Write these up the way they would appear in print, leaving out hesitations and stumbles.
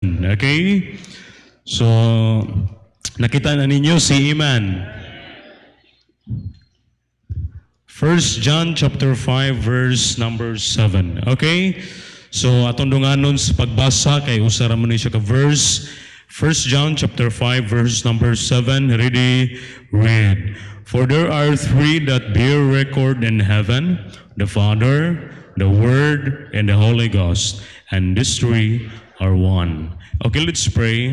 Okay? So, nakita na ninyo si Iman. 1 John chapter 5 verse number 7. Okay? So, atong dunganon sa pagbasa kay usara man ni siya ka verse. 1 John chapter 5 verse number 7. Ready? Read. For there are three that bear record in heaven, the Father, the Word, and the Holy Ghost. And these three are one. Okay, let's pray.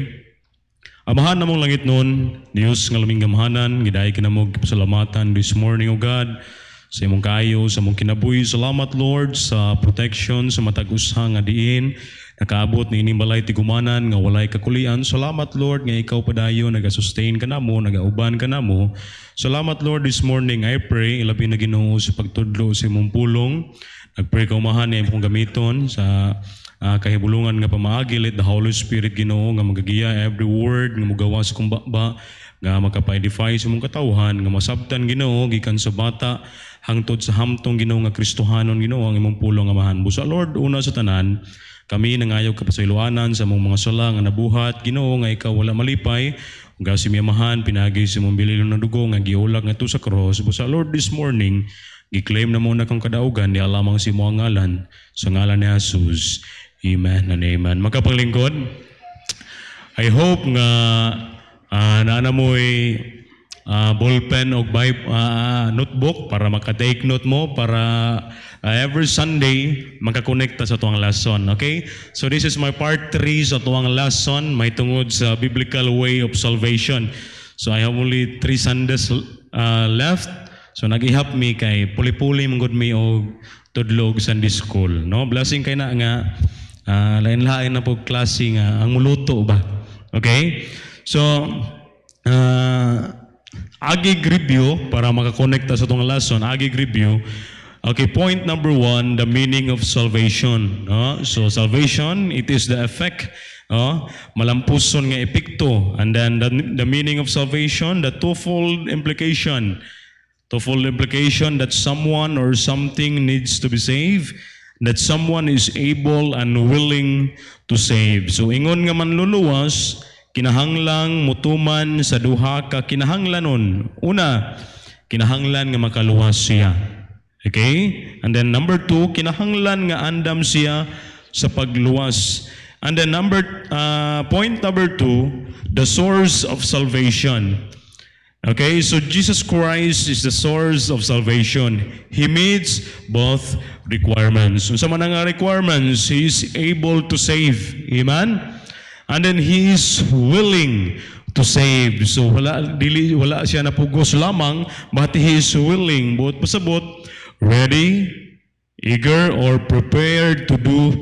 Amahan namong langit nun, Diyos ng laming gamhanan, gidaay ka na mo pasalamatan this morning, O God, sa imong kayo, sa imong kinabuhi. Salamat, Lord, sa protection, sa matag-usha nga diin, nakaabot ni ining balay tigumanan, nga walay kakulian. Salamat, Lord, nga ikaw padayo, nag-sustain ka na mo, nag-auban ka na mo. Salamat, Lord, this morning, I pray, ilabi na Ginoo sa pagtudlo sa imong pulong. Nag-pray ka umahan na imong gamiton sa kahibulungan nga pamaagi, let the Holy Spirit Ginoo nga magagiya every word nga mugawa sa kumbaba nga makapa-edify sa mong katawhan nga masabtan Ginoo gikan sa bata hangtod sa hamtong Ginoo nga Kristohanon Ginoo ang imong pulong amahan. Busa Lord, una sa tanan, kami nangayaw ka pasayloanan sa mong mga sala nga nabuhat Ginoo nga ikaw wala malipay ug si miyamahan pinagi sa mong bililon na dugo nga giulak nga to sa cross. Busa Lord, this morning gi-claim na mo na kang kadaugan di alamang si mo ang ngalan sa ngalan ni Jesus. Amen and amen. Magkapanglingkod, I hope nga naana mo'y ballpen o notebook para makatake note mo para every Sunday makakonekta sa tuwang lesson. Okay? So this is my part 3 sa tuwang lesson, may tungod sa biblical way of salvation. So I have only 3 Sundays left. So nag-ihap mi kay puli-puli manggod mi og tudlog Sunday school. No? Blessing kay na nga lain-lain na po klase nga ang muluto ba. Okay? So agig review para makakonekta sa itong lesson. Agig review. Okay, point number 1, the meaning of salvation. So salvation, it is the effect, malampuson nga epekto. And then the meaning of salvation, the twofold implication. Twofold implication that someone or something needs to be saved, that someone is able and willing to save. So ingon nga manluluwas, kinahanglang mutuman sa duha ka kinahanglanon. Una, kinahanglan nga makaluwas siya. Okay? And then number 2, kinahanglan nga andam siya sa pagluwas. And then point number 2, the source of salvation. Okay, so Jesus Christ is the source of salvation. He meets both requirements. So, sa mga requirements, He is able to save. Amen? And then He is willing to save. So, wala siya napugos lamang, but He is willing, both pasabot, ready, eager, or prepared to do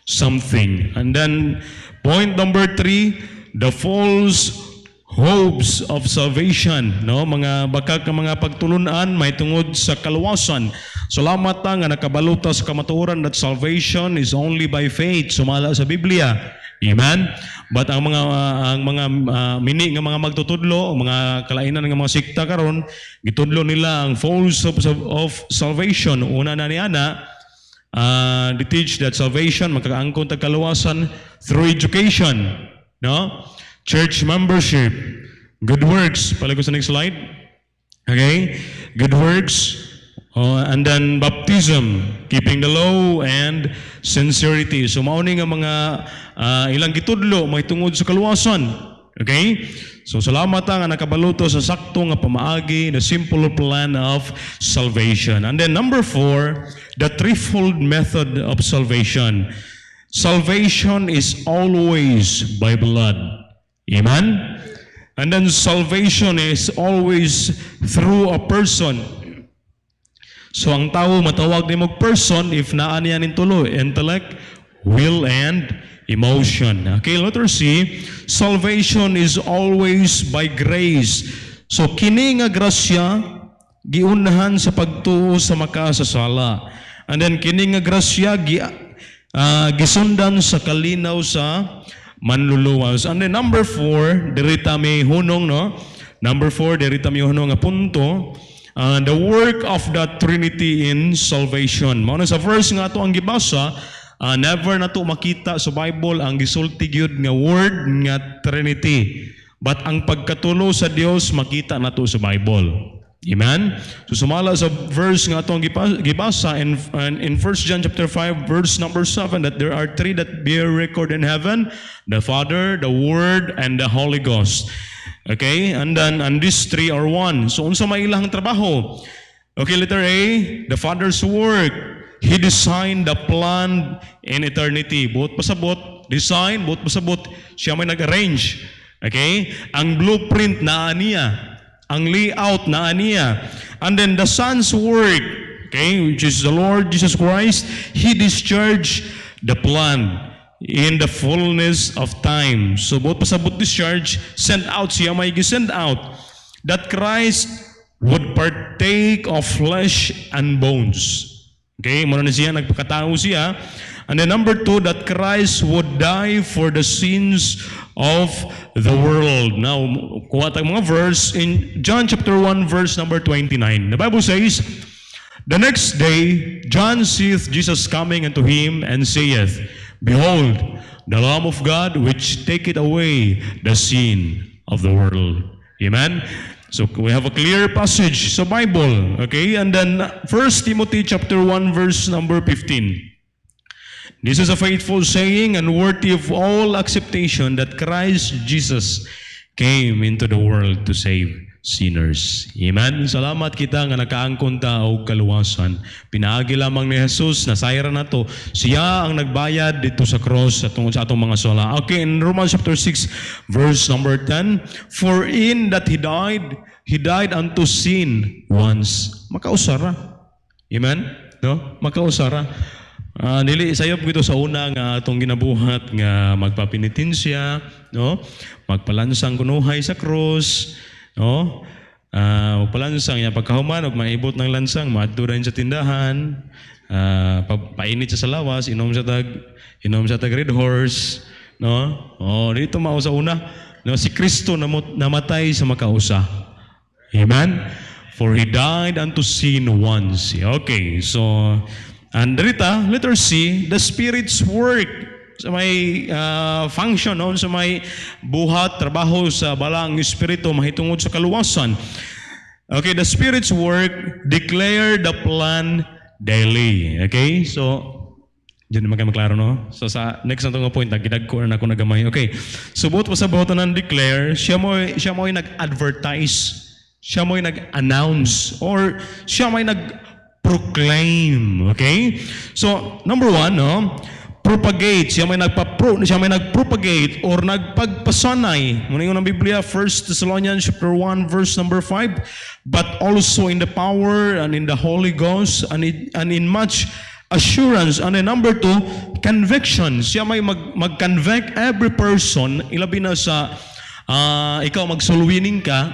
something. And then, point number 3, the false hopes of salvation, no, mga bakag ka mga pagtulunan may tungod sa kaluwasan. Salamat nga nakabaluta sa kamatuoran that salvation is only by faith, sumala sa Biblia. Amen. But ang mga mini nga mga magtutudlo, mga kalainan nga mga sikta karon, gitudlo nila ang false hopes of salvation. Una na ni ana, they teach that salvation makakaangkon tag kaluwasan through education, no? Church membership, good works. Pala ko sa next slide. Okay? Good works. And then baptism, keeping the law, and sincerity. So mauni nga mga ilang gitudlo, may tungod sa kaluwasan. Okay? So salamat nga nakabaluto sa sakto nga pamaagi, the simple plan of salvation. And then number 4, the threefold method of salvation. Salvation is always by blood. Amen? And then salvation is always through a person. So ang tao matawag ni mong person if naan niya nin tulo, intellect, will, and emotion. Okay, letter C, salvation is always by grace. So kini nga grasya, giunahan sa pagtuo sa makasasala. And then kini nga grasya, gisundan sa kalinaw sa manluluwas. And then number 4, dirita may hunong, no? Number 4, dirita may hunong nga punto, the work of the Trinity in salvation. Mao na sa verse nga ato ang gibasa, never na to makita sa Bible ang gisulti gyud nga word nga Trinity. But ang pagkatulo sa Dios makita na to sa Bible. Amen? So sumala sa verse nga atong gibasa in 1 John chapter 5 verse number 7 that there are three that bear record in heaven, the Father, the Word, and the Holy Ghost. Okay? And these three are one. So unsa may ilang trabaho? Okay, letter A, the Father's work. He designed the plan in eternity. Buot pasabot, design, buot pasabot, siya may nag-arrange. Okay? Ang blueprint na niya. Ang layout na niya. And then the Son's work, okay, which is the Lord Jesus Christ, He discharged the plan in the fullness of time. So buot pasabot discharge, sent out, siya may gisend out. That Christ would partake of flesh and bones. Okay, muna na siya, nagpakatao siya. And then number 2, that Christ would die for the sins of the world. Now, kuha tayong mga verse in John chapter 1 verse number 29. The Bible says, the next day, John seeth Jesus coming unto him and saith, Behold, the Lamb of God which taketh away the sin of the world. Amen? So we have a clear passage sa Bible, okay? And then 1 Timothy chapter 1 verse number 15. This is a faithful saying and worthy of all acceptation that Christ Jesus came into the world to save sinners. Amen. Salamat kita nga nakaangkon ta og kaluwasan. Pinaagi lamang ni Jesus na sayra na to. Siya ang nagbayad dito sa cross sa atong mga sala. Okay, in Romans chapter 6 verse number 10, for in that he died unto sin once. Makausara. Amen. No? Makausara. Nili sayop gito sa una nga atong ginabuhat nga magpapinitensya, no? Magpalansang kunuhay sa cross. No? Palansang niya pagkahuman og maibot ng lansang maadto rin sa tindahan, painit siya sa lawas, inom sa tag Red Horse, no? Dito mao sa una, no, si Kristo namatay sa makausa. Amen. For he died unto sin once. Okay, so and dito, letter C, the Spirit's work. Sa may function, no? Sa may buhat, trabaho sa balang espiritu, mahitungod sa kaluwasan. Okay, the Spirit's work, declare the plan daily. Okay, so, dyan naman kayo maklaro, no? So, sa next na itong point, nagkidag ko na ako nagamay. Okay, so, buot pa sa buhat ng declare, siya mo nag-advertise, siya mo nag-announce, or siya mo nag-proclaim. Okay? So, number 1, no? Propagate, siya may nagpropagate or nagpagpasanay. Muna yung ng Biblia, 1 Thessalonians chapter 1 verse number 5, but also in the power and in the Holy Ghost and in much assurance. And then number 2, conviction. Siya may mag-convict every person, ilabi na sa ikaw magsulwining ka,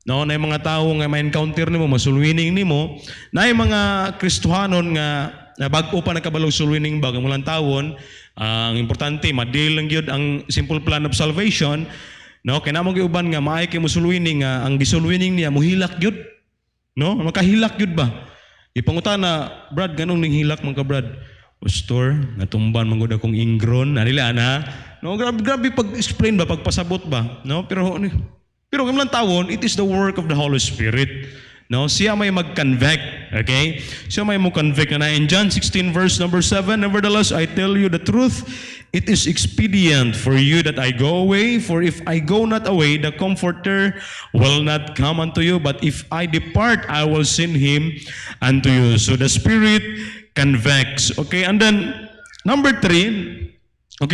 no, na yung mga tao nga may encounter nimo, masulwining nimo, na yung mga Kristohanon nga na bago pa nakabalaw sulwining bag ang mulang tawon, ang importante madil lang gyud ang simple plan of salvation, no, kay namo giuban nga maay kay mosulwining nga ang gisulwining niya mohilak gyud, no, makahilak gyud ba? Ipangutana, Brad, ganong ning hilak man ka, Brad? Pastor, natumban man gud akong ingron, anila na, no, grabe pag-explain ba, pagpasabot ba, no, pero mulang tawon, it is the work of the Holy Spirit. No, siya may mag-convict, okay? Siya may mag-convict na in John 16 verse number 7, nevertheless, I tell you the truth, it is expedient for you that I go away, for if I go not away, the Comforter will not come unto you, but if I depart, I will send him unto you. So the Spirit convicts, okay? And then, number 3,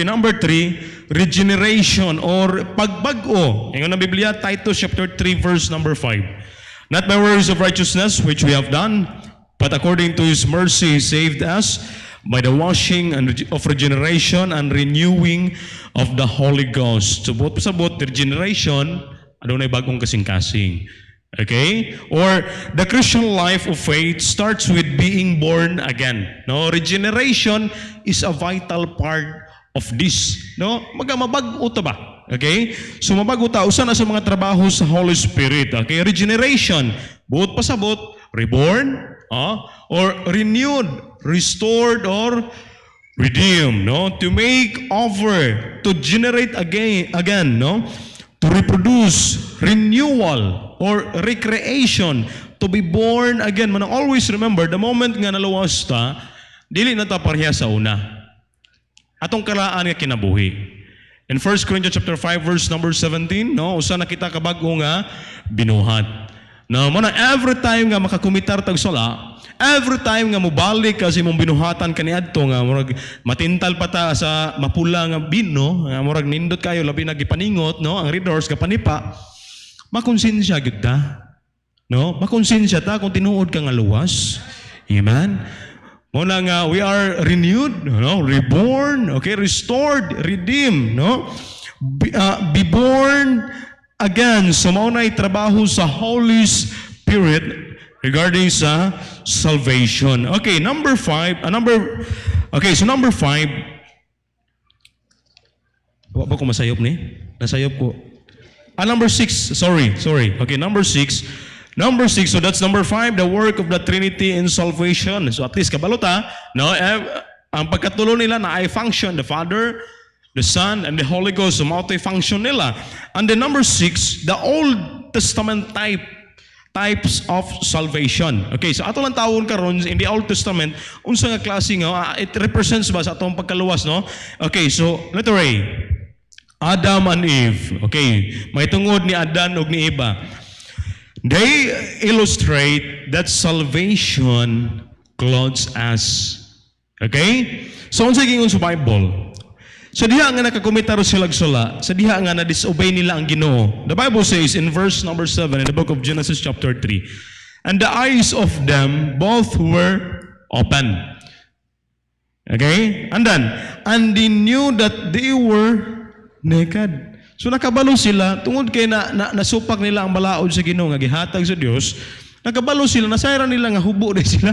regeneration or pagbago. Ngayon na Biblia, Titus chapter 3 verse number 5. Not by works of righteousness which we have done, but according to His mercy He saved us by the washing of regeneration and renewing of the Holy Ghost. So, buot pasabot, regeneration, adunay bagong kasing-kasing. Okay? Or the Christian life of faith starts with being born again. No, regeneration is a vital part of this. No, mabag-o ta ba? Okay? So mabago ta usa na sa mga trabaho sa Holy Spirit. Okay? Regeneration, buot pasabot, reborn, or renewed, restored, or redeem, no? To make over, to generate again, no? To reproduce, renewal, or recreation, to be born again. Man, always remember, the moment nga naluwas ta, dili na ta pareha sa una. Atong karaan nga kinabuhi. In 1 Corinthians chapter 5 verse number 17, no, usa na kita kabag-o nga binuhat. No, mo na every time nga makakumitar tag sala, every time nga mobalik kasi mong binuhatan kaniadto nga murag matintal pa ta sa mapula nga bino, nga murag nindot kayo labi na gipaningot, no, ang readers kapanipa, makonsensya gyud ta. No, makonsensya ta kung tinuod ka nga luwas. Amen. Muna nga, we are renewed, no? Reborn, okay, restored, redeemed, no? Be born again. So, maunay trabaho sa Holy Spirit regarding sa salvation. Okay, number 5. So number 5. Wa ba ko masayop ni? Nasayop ko. Number 6. Sorry. Okay, number 6. Number 6, so that's number 5, the work of the Trinity in salvation. So at least kabalota, no? Ang pagkatulo nila na ay function, the Father, the Son, and the Holy Ghost, so multi-function nila. And then number 6, the Old Testament types of salvation. Okay, so ato lang tawon karon in the Old Testament, unsa nga klase nga it represents ba sa atong pagkaluwas, no? Okay, so letter A, Adam and Eve. Okay, may tungod ni Adan ug ni Eva. They illustrate that salvation clothes us. Okay? So, unsa gingon sa Bible? Sa diha nga nakakomitaro sila sala, sa diha nga na-disobey nila ang Ginoo. The Bible says in verse number 7 in the book of Genesis chapter 3, and the eyes of them both were open. Okay? And they knew that they were naked. So nakabalo sila tungod kay nasupak nila ang balaod sa Ginoo nga gihatag sa Dios. Nakabalo sila, nasayran nila nga hubo na sila.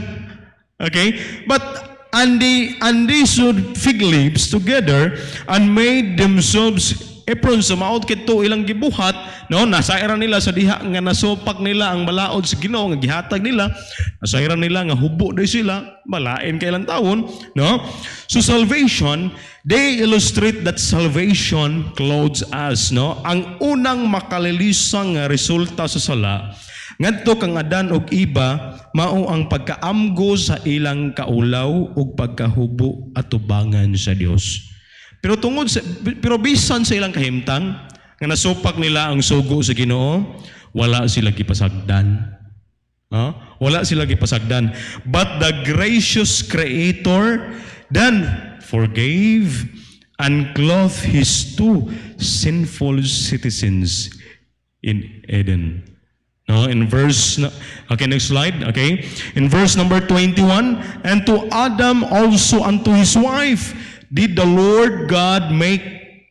Okay? But and they sewed fig leaves together and made themselves aprons. So maod kito ilang gibuhat, no? Nasayran nila sa diha nga nasupak nila ang balaod sa Ginoo nga gihatag nila. Nasayran nila nga hubo na sila, balain kay ilang taon, no? So salvation, they illustrate that salvation clothes us, no? Ang unang makalilisang resulta sa sala, ngadto kang Adan ug Eva, mao ang pagkaamgo sa ilang kaulaw ug pagkahubo at tubangan sa Dios. Pero bisan sa ilang kahimtang nga nasupak nila ang sugo sa Ginoo, wala sila gipasagdan. Wala sila gipasagdan. But the gracious Creator then forgave and clothed his two sinful citizens in Eden. No, in verse, okay, next slide, okay. In verse number 21, and to Adam also unto his wife did the Lord God make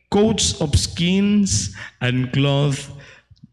coats of skins and clothe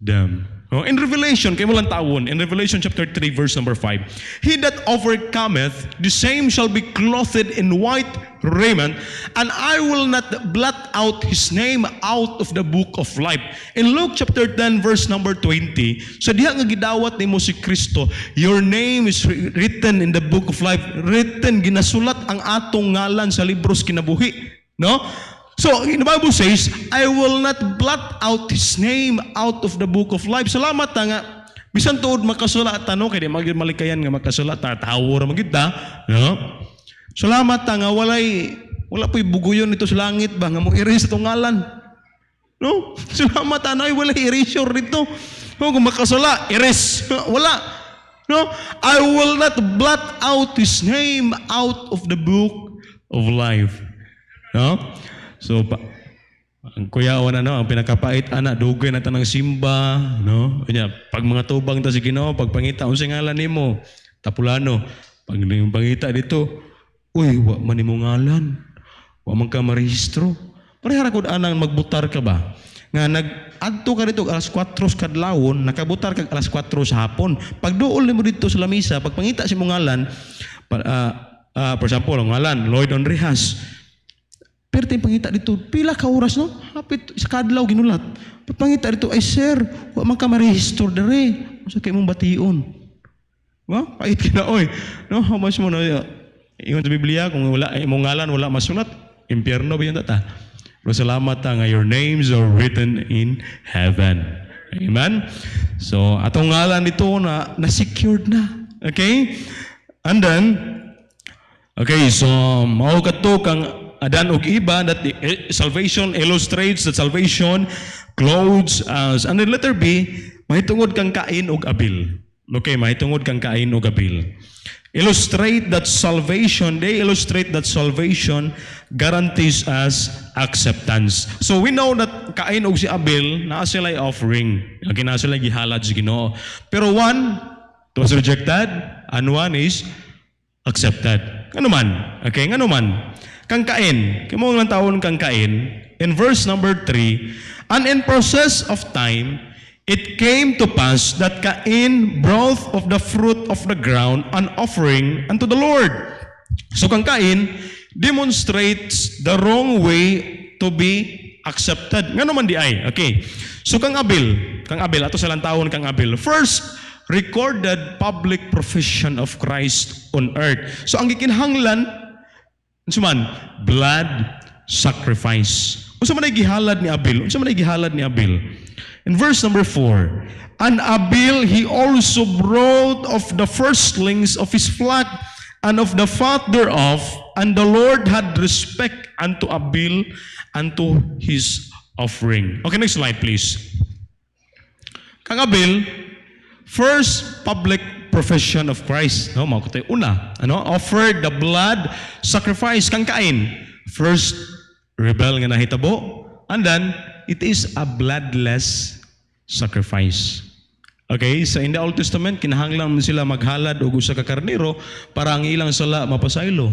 them. No, in Revelation, kay mo lang tawon, in Revelation chapter 3, verse number 5, he that overcometh, the same shall be clothed in white raiment, and I will not blot out his name out of the book of life. In Luke chapter 10, verse number 20, sa diha nga gidawat nimo si Kristo, your name is written in the book of life. Written, ginasulat ang atong ngalan sa libros kinabuhi. No? So, the Bible says, I will not blot out his name out of the book of life. Salamat nga, bisan tuod makasulat no, kaya di malikayan nga makasulat, tatawo ra magid ta, no? Salamat nga, wala po'y buguyon ito sa langit ba, nga mo erase itong ngalan. No? Salamat na, wala erasure dito. No, kung makasala, erase. Wala. No? I will not blot out his name out of the book of life. No? So, ang kuyawan ang pinakapait, dugay na tanang simba, no? Pag mga tubang ta si Ginoo, pag pangita, unsay ngalan nimo? Tapulano. Pag yung pangita dito, uy, wa man nimo ngalan. Wa man ka marehistro. Parehara kod anang magbutar ka ba? Nga nag-adto ka dito alas 4 kadlawon, nakabutar ka alas 4 sa hapon. Pag duol nimo dito sa lamisa, pag pangita si mo ngalan, for example, ang ngalan, Lloyd Onrihas. Pero tayong pangita dito, pila ka oras, no? Hapit sa kadlaw ginulat. Pag pangita dito, ay sir, wa man ka marehistro dere. Masa kay mong bation. Pait ka na, oy. No? How much mo na, Ingon sa Biblia, kung wala imong ngalan wala masulat, impyerno ba yun tata? Pero salamat ta nga your names are written in heaven. Amen? So, atong ngalan dito na-secured na. Okay? And then, okay, so, mao kadto kang adan og iba that salvation illustrates that salvation clothes us. And then letter B, mahitungod kang Cain og Abel. Okay, mahitungod kang Cain og Abel. They illustrate that salvation guarantees us acceptance. So we know that Cain og si Abel naa sila offering. Okay, naa sila gihalad sa Ginoo. Pero one was rejected and one is accepted. Ngano man? Okay, ngano man? Kang Cain, kimo lang taon kang Cain in verse number 3, and in process of time it came to pass that Cain brought of the fruit of the ground an offering unto the Lord. So kang Cain demonstrates the wrong way to be accepted. Nga naman di ay. Okay. So kang Abel, ato sa lantawon kang Abel. First, recorded public profession of Christ on earth. So ang gikinhanglan, suman, blood sacrifice. Unsa man ay gihalad ni Abel? In verse number 4, and Abel he also brought of the firstlings of his flock and of the fat thereof, and the Lord had respect unto Abel and to his offering. Okay, next slide please. Kang Abel, first public profession of Christ. No, mao tay una, offered the blood sacrifice. Kang Cain, first rebel nga nahitabo, and then it is a bloodless sacrifice. Okay, so in the Old Testament, kinahanglan mo sila maghalad o usa ka karnero para ang ilang sala mapasaylo.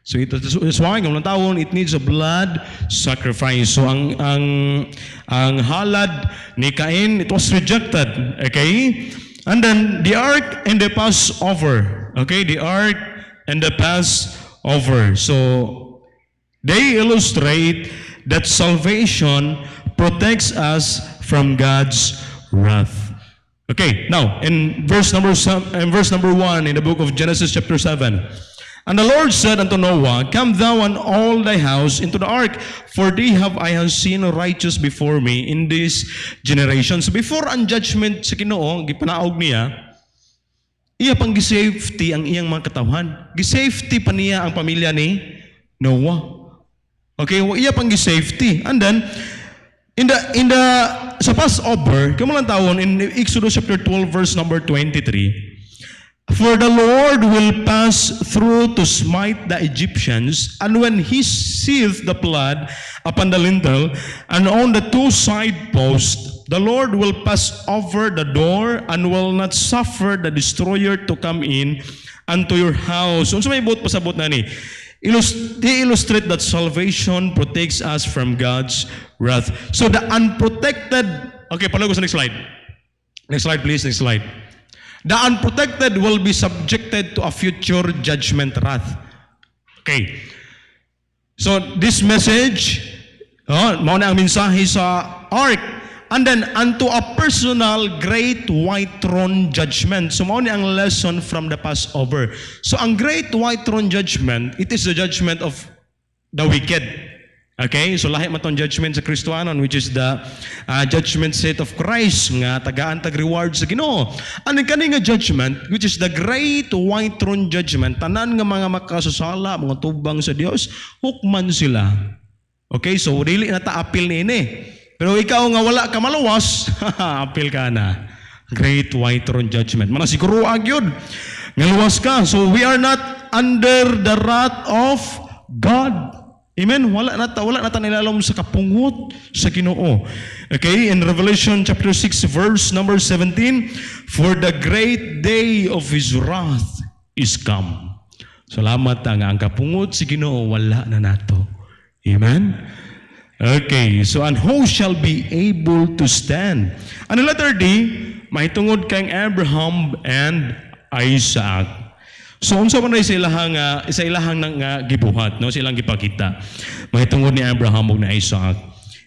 So it's why ng tawon, it needs a blood sacrifice. So ang halad ni Cain, it was rejected. Okay? And then the ark and the Passover. Okay, the ark and the Passover. So they illustrate that salvation protects us from God's wrath. Okay, now in verse number 1 in the book of Genesis chapter 7, and the Lord said unto Noah, come thou and all thy house into the ark, for thee have I seen righteous before me in this generation. So before ang judgment sa Ginoo gipanaog niya, iya pang gisafety ang iyang mga katawhan. Gisafety pa niya ang pamilya ni Noah. Okay, iya pang safety. And then in the sa Passover, kamo lang tawon in Exodus chapter 12 verse number 23. For the Lord will pass through to smite the Egyptians, and when he seeth the blood upon the lintel and on the two side posts, the Lord will pass over the door and will not suffer the destroyer to come in unto your house. Unsa may buot pasabot na ni? They illustrate that salvation protects us from God's wrath. So the unprotected, okay, palago sa next slide. Next slide please, next slide. The unprotected will be subjected to a future judgment wrath. Okay. So this message, mao na ang mensahe sa ark. And then unto a personal great white throne judgment. So mao ni ang lesson from the Passover. So ang great white throne judgment, it is the judgment of the wicked. Okay? So lahi man tong judgment sa Kristohanon, which is the judgment seat of Christ nga tagaan tag reward sa Ginoo. Ang kani nga judgment, which is the great white throne judgment, tanan nga mga makasasala, mga tubang sa Dios, hukman sila. Okay? So dili na ta appeal niini. Pero ikaw nga wala ka malawas, apil ka na. Great white throne judgment. Manasiguro agyod. Nga luwas ka. So we are not under the wrath of God. Amen? Wala na ta nilalom sa kapungot sa Ginoo. Okay? In Revelation chapter 6 verse number 17, for the great day of His wrath is come. Salamat ang kapungot sa Ginoo wala na nato. Amen? Okay, so and who shall be able to stand? Ano letter D, mahitungod kang Abraham and Isaac. So unsa man sa ilahang nang gibuhat, no, silang gipakita. Mahitungod ni Abraham ug ni Isaac.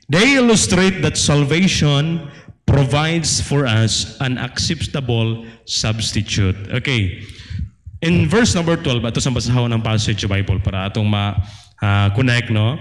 They illustrate that salvation provides for us an acceptable substitute. Okay. In verse number 12, ito sa basahon ng passage sa Bible para atong ma-connect, no?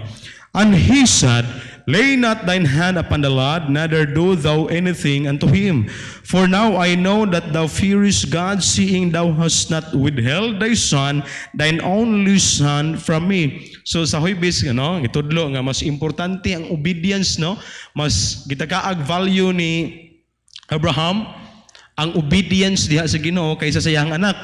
And he said, lay not thine hand upon the lad, neither do thou anything unto him. For now I know that thou fearest God, seeing thou hast not withheld thy son, thine only son, from me. So sa huibis, itudlo nga mas importante ang obedience, no? Mas gitakaag value ni Abraham ang obedience diha sa Ginoo kaysa sa iyang anak.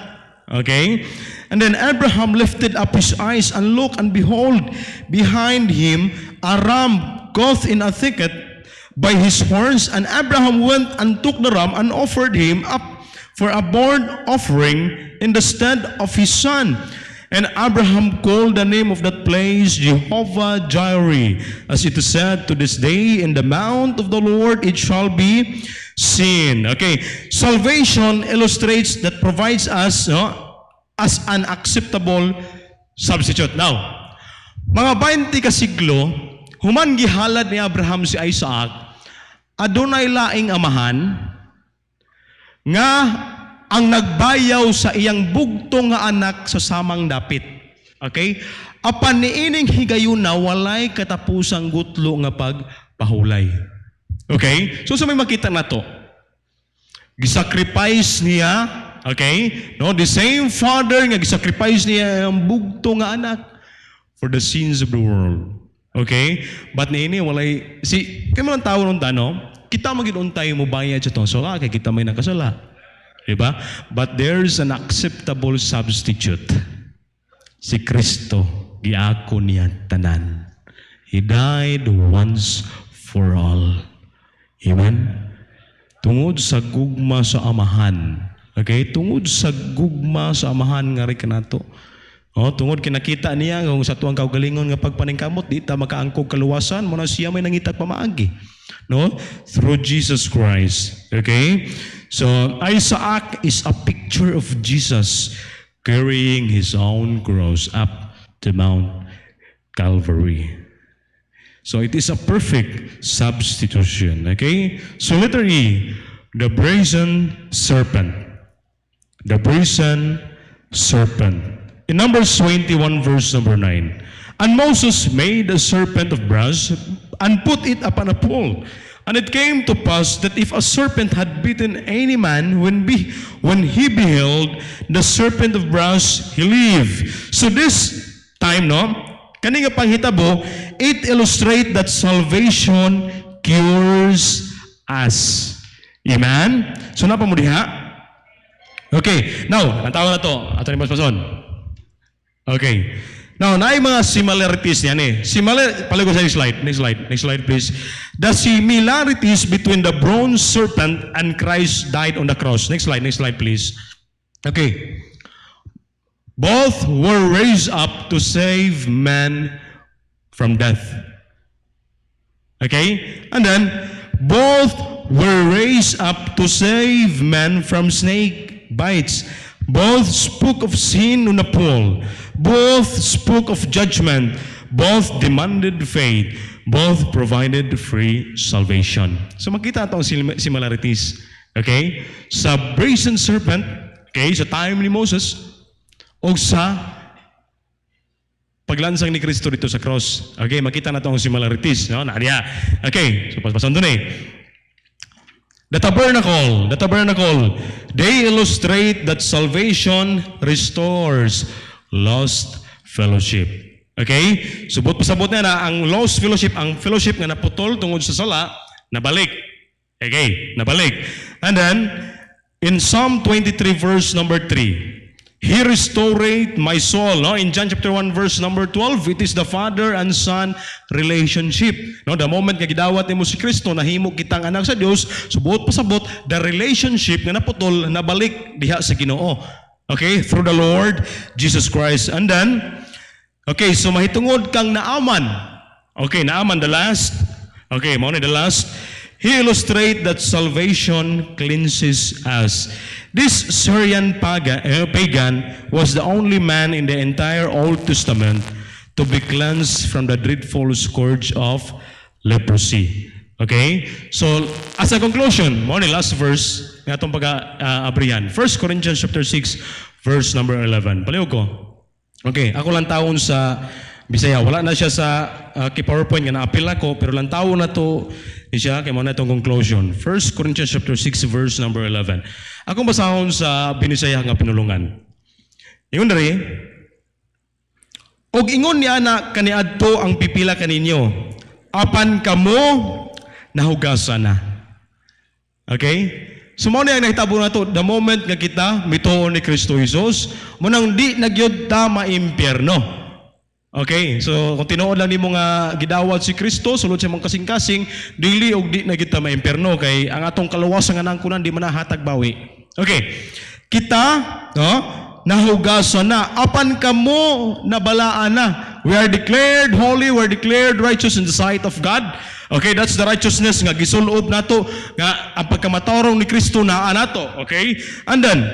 Okay? And then Abraham lifted up his eyes and looked, and behold, behind him a ram caught in a thicket by his horns. And Abraham went and took the ram and offered him up for a burnt offering in the stead of his son. And Abraham called the name of that place Jehovah Jireh, as it is said, to this day, in the mount of the Lord it shall be seen. Okay, salvation illustrates that provides us as an acceptable substitute. Now, mga 20 ka siglo, human gihalad ni Abraham si Isaac, adunay laing amahan, nga ang nagbayaw sa iyang bugtong nga anak sa samang dapit. Okay? Apan niining higayuna, walay katapusang gutlo nga pagpahulay. Okay? So sa may makita na to, gisacrifice niya, okay? No, the same father nga gisacrifice niya ang bugto nga anak for the sins of the world. Okay? But niini walay kay mga tao nun tano, kita maginuntay mo bayad sa tong sala kay kita may nakasala. Diba? But there's an acceptable substitute. Si Kristo giako niya tanan. He died once for all. Amen? Tungod sa gugma sa amahan. Okay? Tungod sa gugma sa amahan nga rin kanato. Tungod kinakita niya kung sa tuwang kaugalingon nga pagpaningkamot, di ta makaangkog kaluwasan, muna siya may nangitag pamaagi. No? Through Jesus Christ. Okay? So, Isaac is a picture of Jesus carrying his own cross up to Mount Calvary. So, it is a perfect substitution. Okay? So, letter E, the brazen serpent. The brazen serpent. In Numbers 21, verse number 9. And Moses made a serpent of brass and put it upon a pole. And it came to pass that if a serpent had bitten any man, when he beheld the serpent of brass, he lived. So this time, kani nga panghitabo, it illustrates that salvation cures us. Amen? So napa mo diha? Okay. Now, ang tawag na to, ato ni Mas Pason. Okay. Now, naay mga similarities niyan palago sa slide. Next slide please. The similarities between the bronze serpent and Christ died on the cross. Next slide please. Okay. Both were raised up to save man from death. Okay? And then, both were raised up to save man from snake bites. Both spoke of sin on the pole. Both spoke of judgment. Both demanded faith. Both provided free salvation. So makita itong similarities. Okay? Sa brazen serpent, okay, sa time ni Moses, o sa paglansang ni Kristo dito sa cross. Okay, makita na itong similarities. Nadia. Okay, so paspasan doon The tabernacle, they illustrate that salvation restores lost fellowship. Okay? Subot pasabot na ang lost fellowship, ang fellowship nga naputol tungod sa sala, nabalik. Okay, nabalik. And then, in Psalm 23 verse number 3, He restored my soul. In John chapter 1 verse number 12, it is the father and son relationship. The moment nga gidawat nimo si Kristo, nahimo kitang anak sa Dios, subot pasabot the relationship nga naputol nabalik diha sa Ginoo. Okay, through the Lord Jesus Christ. And then, okay, so mahitungod kang naaman. Okay, naaman the last. Okay, mao ni the last. He illustrates that salvation cleanses us. This Syrian pagan was the only man in the entire Old Testament to be cleansed from the dreadful scourge of leprosy. Okay? So, as a conclusion, mo ni last verse, nga itong pag-abrihan. 1 Corinthians chapter 6, verse number 11. Palihog ko. Okay, ako lang taon sa Bisaya. Wala na siya sa PowerPoint nga na-appeal ako, pero lang taon na to siya, kaya mo na itong conclusion. 1 Corinthians chapter 6, verse number 11. Akong basahon sa Binisaya nga pinulungan. Ingon dari, og ingon niya na kaniadto ang pipila kaninyo, apan kamo nahugasan na. Okay? So mo na yung nahitabo na to, the moment nga kita mituon ni Kristo Jesus, munang di nagyod ta maimpyerno. Okay, so kung tinuod lang ni mo nga gidawat si Kristo, sulod siya mong kasing-kasing, dili og di na kita maimperno kay ang atong kaluwasan nga nangkunan di man hatag bawi. Okay, kita, no, nahugasan na, apan kamo nabalaan na. We are declared holy, we are declared righteous in the sight of God. Okay, that's the righteousness nga gisulob nato nga ang pagkamatarong ni Kristo naa nato. Okay, and then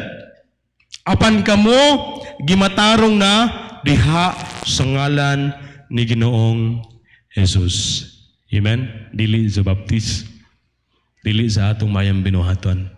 apan kamo gimatarong na diha sa ngalan ni Ginoong Jesus. Amen? Dili sa baptis. Dili sa atong mayang binuhaton.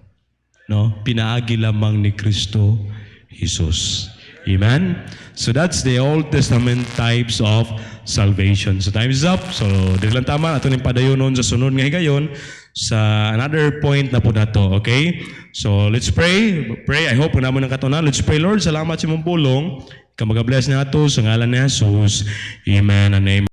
No? Pinaagi lamang ni Kristo Jesus. Amen? So that's the Old Testament types of salvation. So time is up. So dili lang tama ato ning padayonon sa sunod nga higayon sa another point na po nato. Okay? So let's pray. Pray. I hope na mo nang katunan. Let's pray, Lord. Salamat sa imong pulong. Kamag-bless na ito sa ngalan ni Jesus. Amen and amen.